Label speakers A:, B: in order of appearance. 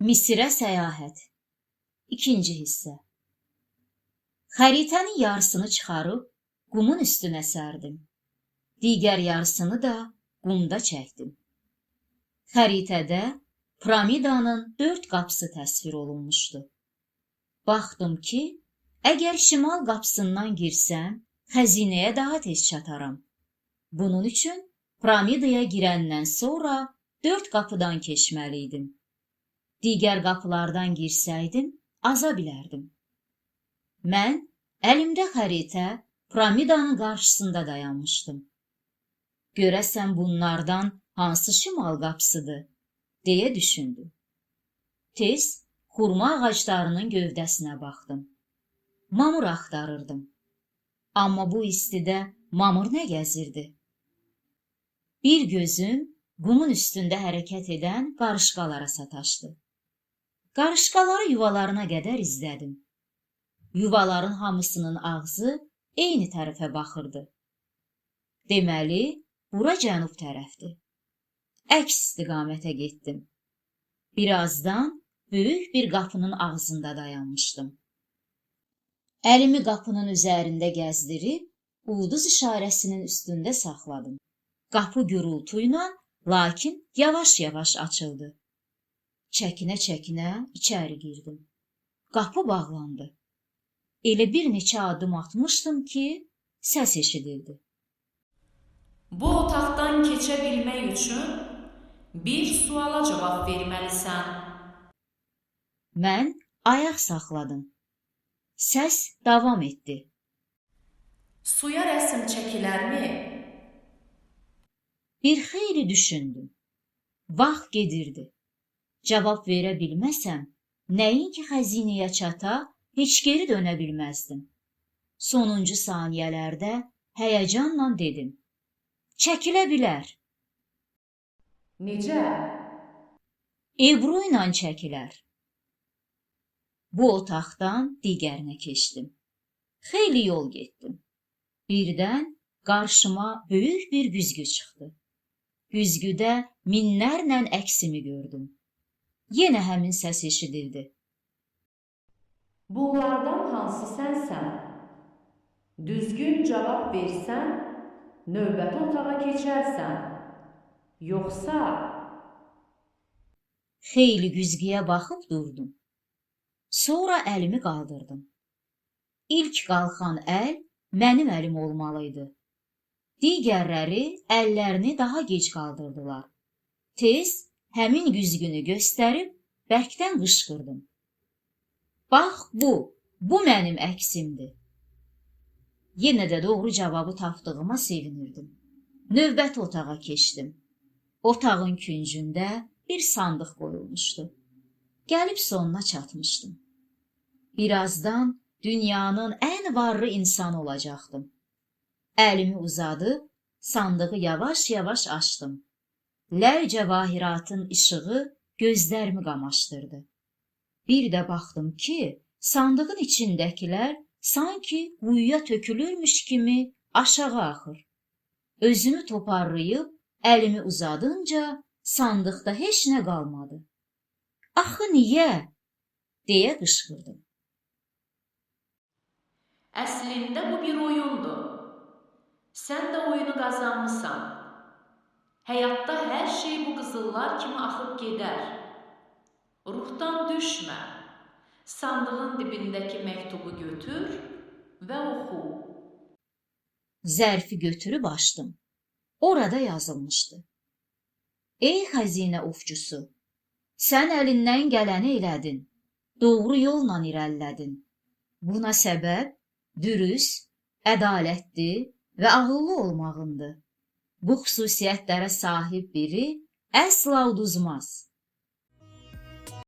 A: Misirə səyahət. İkinci hissə. Xəritənin yarısını çıxarıb qumun üstünə sərdim. Digər yarısını da qumda çəkdim. Xəritədə piramidanın 4 qapısı təsvir olunmuşdu. Baxdım ki, əgər şimal qapısından girsəm, xəzinəyə daha tez çataram. Bunun üçün piramidaya girəndən sonra 4 qapıdan keçməliydim. Digər qapılardan girsəydim, aza bilərdim. Mən əlimdə xəritə piramidanın qarşısında dayanmışdım. Görəsən bunlardan hansı şimal qapısıdır, deyə düşündüm. Tez xurma ağaclarının gövdəsinə baxdım. Mamır axtarırdım. Amma bu istidə mamır nə gəzirdi? Bir gözüm qumun üstündə hərəkət edən qarışqalara sataşdı. Qarışqaları yuvalarına qədər izlədim. Yuvaların hamısının ağzı eyni tərəfə baxırdı. Deməli, bura cənub tərəfdir. Əks istiqamətə getdim. Birazdan böyük bir qapının ağzında dayanmışdım. Əlimi qapının üzərində gəzdirib, ulduz işarəsinin üstündə saxladım. Qapı gürültüylə, lakin yavaş-yavaş açıldı. Çəkinə-çəkinə içəri girdim. Qapı bağlandı. Elə bir neçə addım atmışdım ki, səs eşidildi.
B: Bu otaqdan keçə bilmək üçün bir suala cavab verməlisən.
A: Mən ayaq saxladım. Səs davam etdi.
B: Suya rəsm çəkilərmi?
A: Bir xeyli düşündüm. Vaxt gedirdi. Cavab verə bilməsəm, nəinki xəzinəyə çata, heç geri dönə bilməzdim. Sonuncu saniyələrdə həyəcanla dedim. Çəkilə bilər.
B: Necə?
A: Ebru ilə çəkilər. Bu otaqdan digərinə keçdim. Xeyli yol getdim. Birdən qarşıma böyük bir güzgü çıxdı. Güzgüdə minlərlə əksimi gördüm. Yenə həmin səs eşidildi.
B: Bunlardan hansı sənsən? Düzgün cavab versən, növbəti otağa keçərsən. Yoxsa...
A: Xeyli güzgüyə baxıb durdum. Sonra əlimi qaldırdım. İlk qalxan əl mənim əlim olmalıydı. Digərləri əllərini daha gec qaldırdılar. Tez həmin güzgünü göstərib bərkdən qışqırdım. Bax bu mənim əksimdir. Yenə də doğru cavabı tapdığıma sevinirdim. Növbəti otağa keçdim. Otağın küncündə bir sandıq qoyulmuşdu. Gəlib sonuna çatmışdım. Birazdan dünyanın ən varlı insanı olacaqdım. Əlimi uzadıb sandığı yavaş-yavaş açdım. Ləl-cəvahiratın işığı gözlərimi qamaşdırdı. Bir də baxdım ki, sandığın içindəkilər sanki quyuya tökülürmüş kimi aşağı axır. Özümü toparlayıb əlimi uzadınca sandıqda heç nə qalmadı. Axı niyə? Deyə qışqırdım.
B: Əslində bu bir oyundur. Sən də oyunu qazanmısan. Həyatda hər şey bu qızıllar kimi axıb gedər. Ruhdan düşmə. Sandığın dibindəki məktubu götür və oxu.
A: Zərfi götürüb açdım. Orada yazılmışdı. Ey xəzinə ovçusu, sən əlindən gələni elədin, doğru yolla irəlilədin. Buna səbəb dürüst, ədalətli və ağıllı olmağındır. Bu xüsusiyyətlərə sahib biri əsla uduzmaz.